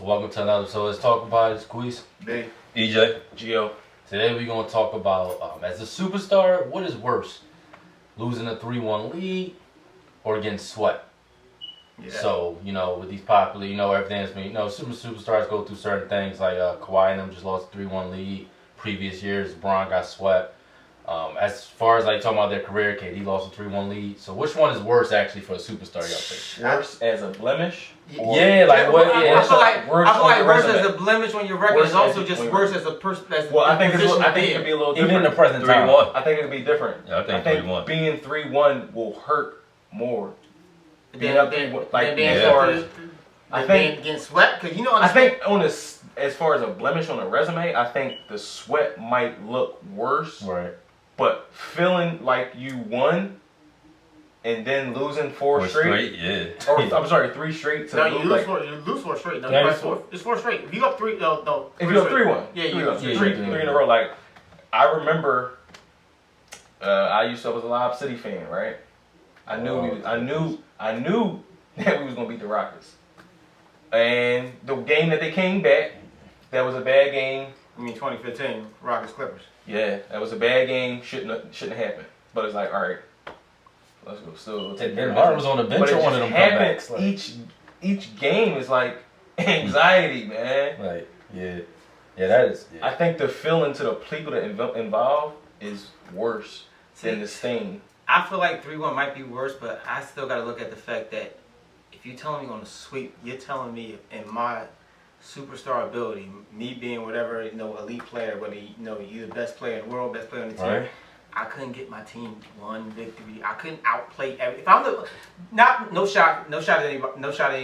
Welcome to another episode. Let's talk about it. Quise, B, EJ, Gio. Today we're going to talk about, as a superstar, what is worse? Losing a 3-1 lead or getting swept? Yeah. So, with these popular, everything's been, superstars go through certain things like Kawhi and them just lost a 3-1 lead. Previous years, LeBron got swept. As far as talking about their career, KD lost a 3-1 lead. So which one is worse actually for a superstar, y'all think? worse as a blemish? Yeah, I feel like worse as resume. a blemish on your record is also just worse as a person. Well, I think it could be a little different. Even in the present time. 3-1. I think it could be different. Yeah, I think 3-1. Being 3-1 will hurt more. Being Then- up then- 3-1, then being as far as I I think getting swept because I think as far as a blemish on a resume, I think the sweat might look worse. Right. But feeling like you won and then losing four straight, yeah. or I'm sorry, 3 straight. no, you lose four straight. No, Yeah, it's four straight. If you go up three, no. If you go 3-1, Yeah, you go go three in a row. Like I remember, I was a Lob City fan, right? I knew that we was gonna beat the Rockets, and the game that they came back, that was a bad game. I mean, 2015 Rockets Clippers. Yeah, that was a bad game. Shouldn't have happened. But it's like, all right, let's go. Still take care of Harden was on the bench But it on one of just them comebacks. happens. Each game is like anxiety, man. Like, yeah, that is. Yeah. I think the feeling to the people that involved is worse than the sting. I feel like 3-1 might be worse, but I still got to look at the fact that if you're telling me on a sweep, you're telling me in my superstar ability, me being whatever, elite player, whether you're the best player in the world, best player on the team, Right. I couldn't get my team one victory. I couldn't outplay every. If I'm no shot at any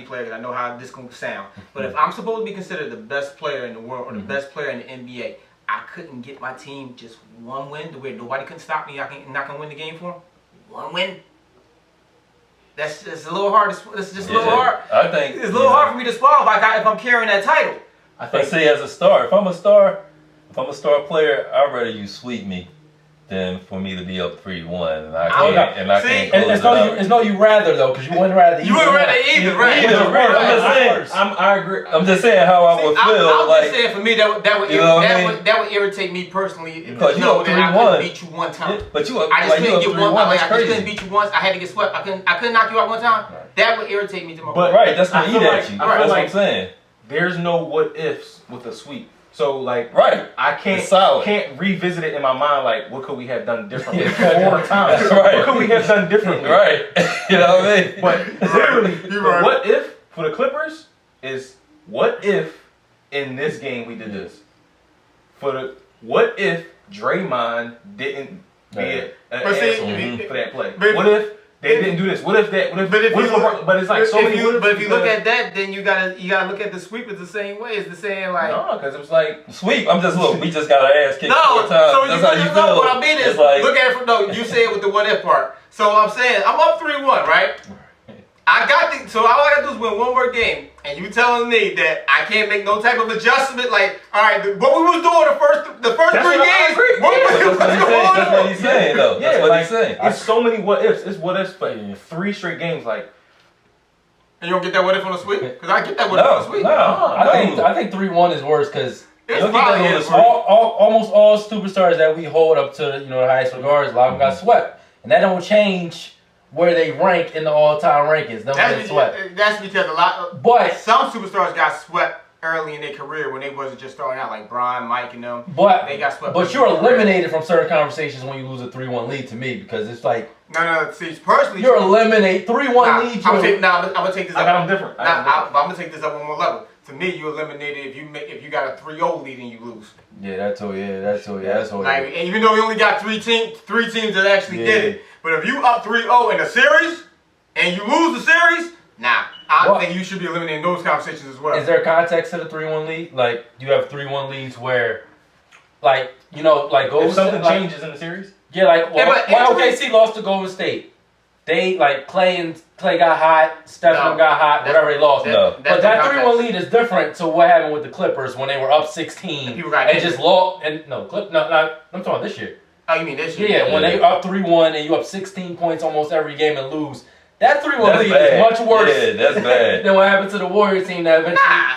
player, because I know how this gonna sound. But if I'm supposed to be considered the best player in the world or the best player in the NBA, I couldn't get my team just one win to where nobody couldn't stop me. I'm not gonna win the game for them. One win. That's just a little hard. It's just a little hard. I think It's a little hard for me to swallow if I'm carrying that title. I But think see, as a star, if I'm a star player, I'd rather you sweep me than for me to be up 3-1 and I can't close it out. It's no you rather though, because you wouldn't rather. You wouldn't rather either, right? I agree. I'm just saying how I would feel. I'm like, just saying for me that would irritate me personally. Because you know up that I 3-1. couldn't beat you one time. but you, I just couldn't get one. I just crazy. couldn't beat you once. I had to get swept. I couldn't knock you out one time. Right. That would irritate me to my But- core. Right, that's I gonna feel eat like- at you. I feel That's what like- I'm saying. There's no what ifs with a sweep. So like, Right. I It's solid. can't revisit it in my mind. Like, what could we have done differently? Yeah. 4 times. Right. What could we have done differently? Right. You know what I mean? But literally, You're right. what if for the Clippers is what if in this game we did this? What if Draymond didn't be an But see, asshole for that play? but- What if they didn't do this? What if that? What if? But if what you if look- but it's like so many. But if you look at that, then you gotta look at the sweep as the same way. It's the same like. no, because it was like Sweep. I'm just look. We just got our ass kicked 4 No, times. so That's how you feel. what I mean is, It's like, look at it from, you say it with the what if part. So I'm saying, I'm up 3-1, right? So all I gotta do is win one more game, and you telling me that I can't make no type of adjustment, like, all right, what we was doing the first That's 3 what I games, agree. what Yeah, was That's what going he's on? saying, though. That's what like, he's saying. It's so many what ifs. It's what ifs for 3 straight games. Like And you don't get that what if on the sweep? Because I get that what if on the sweep. I think 3-1 is worse because It's Don't get probably that is, little right? almost all superstars that we hold up to the highest regards, a lot of them got swept, and that don't change where they rank in the all-time rankings. Them get swept. That's because But some superstars got swept early in their career when they wasn't just starting out, like Brian, Mike, and them. But They got swept. But you're eliminated from certain conversations when you lose a 3-1 lead to me because it's like No. See, personally, you're eliminated 3-1 lead. I'm gonna take this up. I got them different. I'm gonna take this up one more level. To me, you eliminated if you got a 3-0 lead and you lose. That's all. Like, and even though we only got three teams that actually Yeah. did it, but if you up 3-0 in a series and you lose the series, I think you should be eliminating those conversations as well. Is there context to the 3-1 lead? Like, you have 3-1 leads where, like, Golden If something State, changes in the series, why OKC lost to Golden State? They Clay got hot, Stephen got hot, whatever they lost. No. But that 3-1 lead is different to what happened with the Clippers when they were up 16 and just lost. And I'm talking about this year. Oh, you mean this year? Yeah, when they up 3-1 and you up 16 points almost every game and lose. That 3-1 That's lead bad. is much worse Yeah, that's bad. than what happened to the Warriors team that eventually. Nah.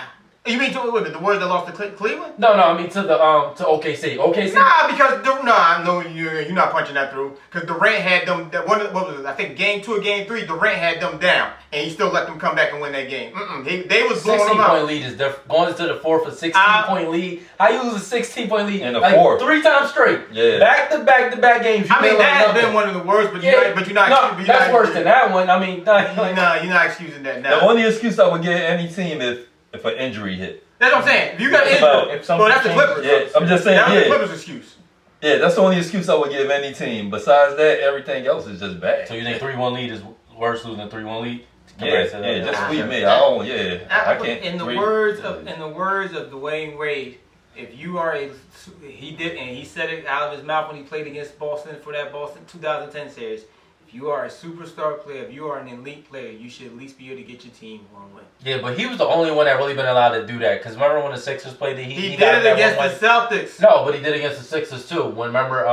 You mean the Warriors that lost to Cleveland? No, I mean to the to OKC. OKC. Nah, because I know you're not punching that through. Because Durant had them. What was it? I think game 2 or game 3, Durant had them down, and he still let them come back and win that game. They was blowing them out. 16-point lead is different. Going into the fourth, a 16-point lead. How you lose a 16-point lead in the fourth 3 times straight? Yeah. Back to back games. I mean, that has been one of the worst. But you're not. No, that's worse than that one. I mean, you're not excusing that now. The only excuse I would give any team if an injury hit. That's what I'm saying. If you got injured, well, that's the Clippers. Yeah, I'm just saying. That's the Clippers' excuse. Yeah, that's the only excuse I would give any team. Besides that, everything else is just bad. So you think 3-1 lead is worse losing a 3-1 lead? Yeah, just sweep me. I can't. In the words of Dwayne Wade, if you are he said it out of his mouth when he played against Boston for that Boston 2010 series. If you are a superstar player, if you are an elite player, you should at least be able to get your team one win. Yeah, but he was the only one that really been allowed to do that. Because remember when the Sixers played the Heat? He did it against the Celtics. No, but he did it against the Sixers too. When remember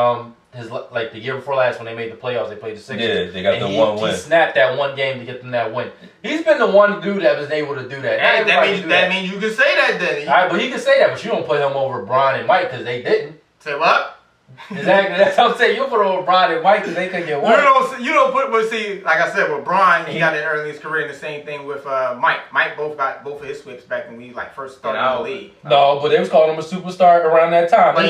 the year before last when they made the playoffs, they played the Sixers. Yeah, they got the one win. He snapped that one game to get them that win. He's been the one dude that was able to do that. That means you can say that then. All right, but he can say that, but you don't put him over Bron and Mike because they didn't. Say what? Exactly. That's what I'm saying. You put over Bron and Mike because they couldn't get one. You don't put. But see, like I said, with Bron, he got it early in his career. And the same thing with Mike. Mike got both of his sweeps back when we first started in the league. No, but they was calling him a superstar around that time. But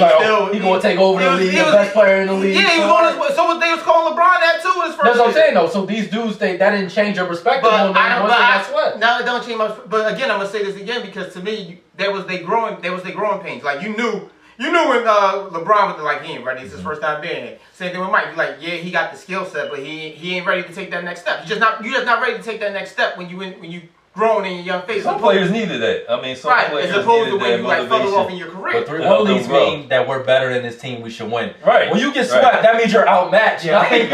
he gonna take over the league, the best player in the league. Yeah, he was on his way. So they was calling LeBron that too in his first. That's what I'm saying though. So these dudes, that didn't change your perspective on them once they got swept. No, it don't change my. But again, I'm gonna say this again because to me, that was they growing pains. Like you knew when LeBron was he ain't ready. It's his first time being here. Same thing with Mike. You're he got the skill set, but he ain't ready to take that next step. You're just not ready to take that next step when you growing in your young face. Some players needed that. I mean, some players as opposed to needed when that you further off in motivation. your career. But 3-1 leads mean that we're better than this team. We should win. Right. When you get swept, that means you're outmatched. Yeah, I think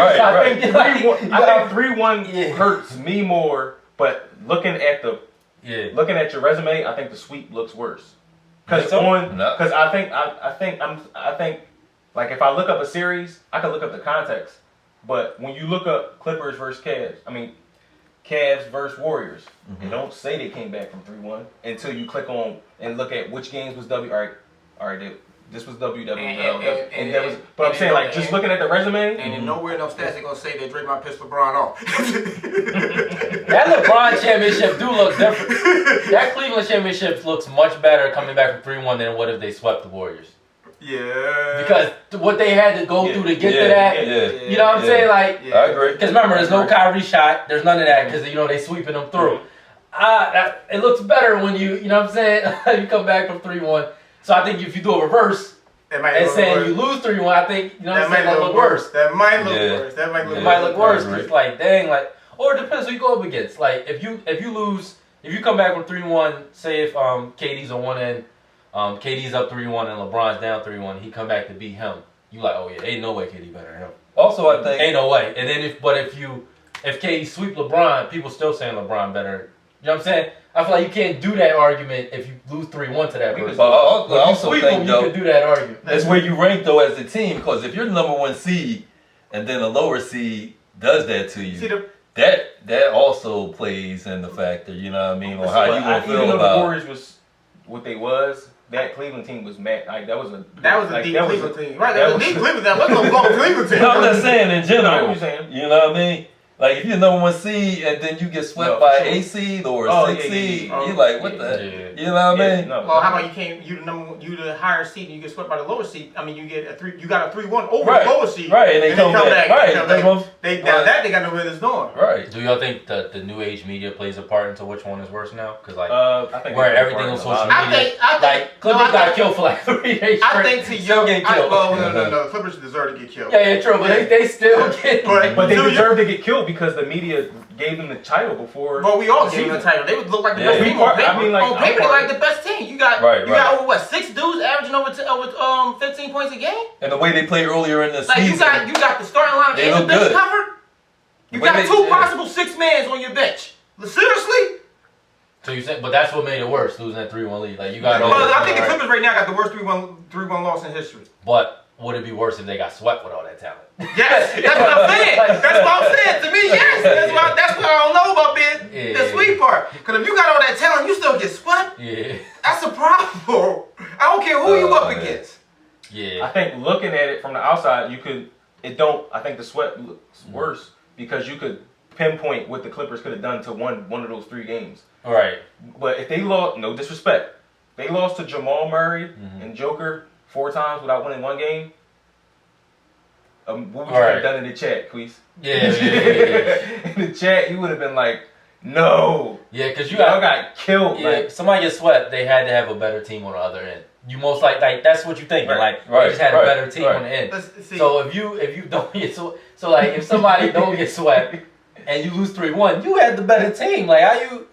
3-1 hurts me more. But looking at your resume, I think the sweep looks worse. Because I think if I look up a series, I can look up the context. But when you look up Clippers versus Cavs versus Warriors, they don't say they came back from 3-1 until you click on and look at which games was W. All right, this was WW. But I'm saying just looking at the resume, and in nowhere no stats they gonna say that Draymond pissed LeBron off. That LeBron championship do look different. That Cleveland championship looks much better coming back from 3-1 than what if they swept the Warriors. Yeah. Because what they had to go through to get to that, you know what I'm saying? I agree. Because remember, there's no Kyrie shot. There's none of that because they sweeping them through. It looks better when you know what I'm saying? You come back from 3-1. So I think if you do a reverse and saying you lose 3-1, I think that might look worse. That might look worse. That might look worse. It's or it depends who you go up against. If you lose, if you come back from 3-1, say if KD's on one end. KD's up 3-1 and LeBron's down 3-1. He come back to beat him. You ain't no way KD better than him. Also, I think ain't no way. And then if KD sweep LeBron, people still saying LeBron better. You know what I'm saying? I feel like you can't do that argument if you lose 3-1 to that person. But I also sweep think him, you can do that argument. That's where you rank though as a team, because if you're the number 1 seed and then a lower seed does that to you, that also plays in the factor. You know what I mean? On how you gonna feel even about though the Warriors was what they was. That Cleveland team was mad. That was a deep Cleveland team. Right, that was a deep Cleveland team. That wasn't a blow Cleveland team. No, I'm just saying in general. What saying. You know what I mean? If you're number 1 seed and then you get swept by an 8 seed or a 6 seed, you're like, what the? You know what I mean? Well, how about you the higher seed and you get swept by the lower seed? I mean, you got a 3-1 over the lower seed. Right, and they come back. Right, they got no business doing. Right. Do y'all think that the new age media plays a part into which one is worse now? Because I think where everything on social media, Clippers got killed for 3 days straight. I think to still get killed. No, Clippers deserve to get killed. Yeah, true, but they still get. But they deserve to get killed because the media gave them the title before. Well, we all gave them the title. They would look like the best team on paper. On paper, they like the best team. You got over 6 dudes averaging over 15 points a game. And the way they played earlier in the season, you got the starting lineup and the bench covered. You got 2 possible 6-mans on your bench. Seriously? So you said, but that's what made it worse, losing that 3-1 lead. You got. I think the Clippers right now got the worst 3-1 loss in history. But would it be worse if they got swept with all that talent? Yes, that's what I'm saying. That's what I'm saying. To me, yes. That's what I don't know about the sweet part. Because if you got all that talent, you still get swept. Yeah. That's a problem. I don't care who you up against. Yeah. I think looking at it from the outside, you could. I think the sweat looks worse because you could pinpoint what the Clippers could have done to one of those 3 games. Right. But if they lost, no disrespect, they lost to Jamal Murray and Joker 4 times without winning 1 game. What would you have done in the chat, Quise? Yeah. In the chat, you would have been like, no. Yeah, because y'all got killed. Yeah, like, if somebody gets swept, they had to have a better team on the other end. You most like that's what you thinking. Right. Like they just had a better team on the end. So if you don't get so like if somebody don't get swept and you lose 3-1, you had the better team. Like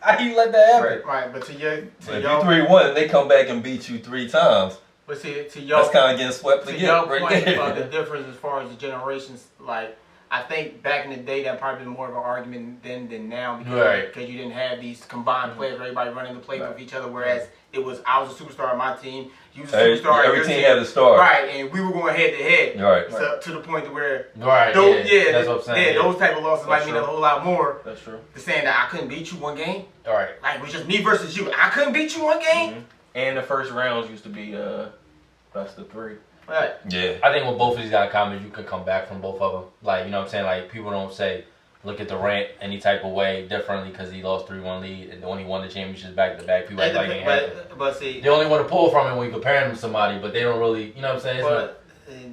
how you let that happen? Right. But if you 3-1, they come back and beat you 3 times. But see, to y'all, that's kind of getting swept to again. y'all Right point there. about the difference as far as the generations, like. I think back in the day that probably been more of an argument then than now because you didn't have these combined players, everybody running the play with each other. Whereas I was a superstar on my team, you was a superstar. Every team had a star, right? And we were going head to head, right? So, to the point to where, that's what I'm saying. Those type of losses might mean a whole lot more. That's true. To saying that I couldn't beat you 1 game, like it was just me versus you. I couldn't beat you 1 game. And the first rounds used to be best of 3. Right. Yeah. I think what both of these got in common, you could come back from both of them. Like, you know what I'm saying? Like, people don't look at Durant any type of way differently because he lost 3-1 lead and only won the championships back to back. People act like it happened. But see, they only want to pull from it when you compare him to somebody, but they don't really, you know what I'm saying?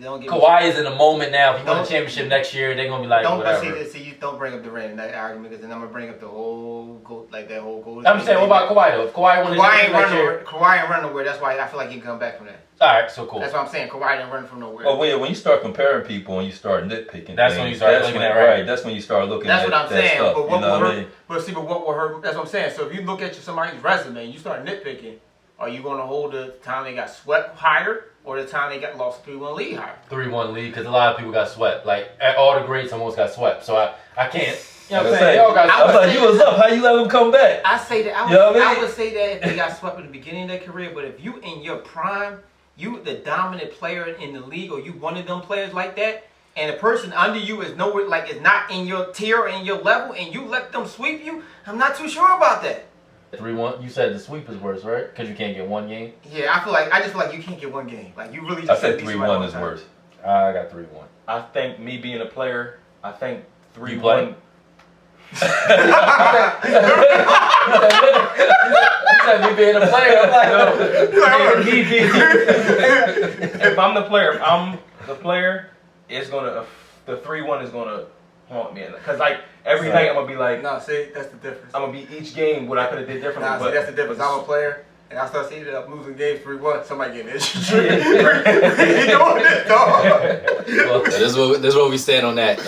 Don't get Kawhi is in the moment now. If he win the championship next year, they're gonna be like, whatever. See, you don't bring up Durant in that argument because then I'm gonna bring up the whole that whole goal. I'm saying, what about Kawhi though? If Kawhi won the championship next year, Kawhi ain't run nowhere. That's why I feel like he can come back from that. All right, so cool. That's what I'm saying. Kawhi didn't run from nowhere. Oh, when you start comparing people and you start nitpicking, that's when you start looking at right. That's when you start looking. That's at what I'm saying. Stuff, but what will hurt? But what will hurt? That's what I'm saying. So if you look at somebody's resume and you start nitpicking, are you going to hold the time they got swept higher or the time they got lost 3-1 lead higher? 3-1 lead because a lot of people got swept. Like all the greats almost got swept. So I can't. You know what I'm saying? I was like, you was up. How you let them come back? I say that. I would say that if they got swept at the beginning of their career, but if you in your prime, you the dominant player in the league, or you one of them players like that, and the person under you is nowhere, like is not in your tier or in your level, and you let them sweep you, I'm not too sure about that. 3-1. You said the sweep is worse, right? Because you can't get 1 game. Yeah, I just feel like you can't get 1 game. Like you really. Just I said 3-1 is worse. I got 3-1. I think me being a player, I think 3-1. You said me being a player. I'm like, no. If I'm the player, it's gonna the 3-1 is gonna haunt me because like every night I'm gonna be like, no, see that's the difference. I'm gonna be each game what I could have did differently. Nah, but see, that's the difference. I'm a player. And I start seeing it up losing games 3-1. Somebody getting injured. You doing it, dog? Well, this is what we stand on that.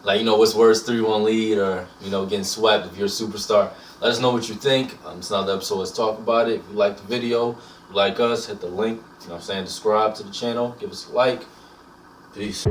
Like, you know, what's worse, 3-1 lead or, you know, getting swept if you're a superstar. Let us know what you think. It's another episode. Let's talk about it. If you like the video, if you like us, hit the link. You know what I'm saying? Subscribe to the channel. Give us a like. Peace.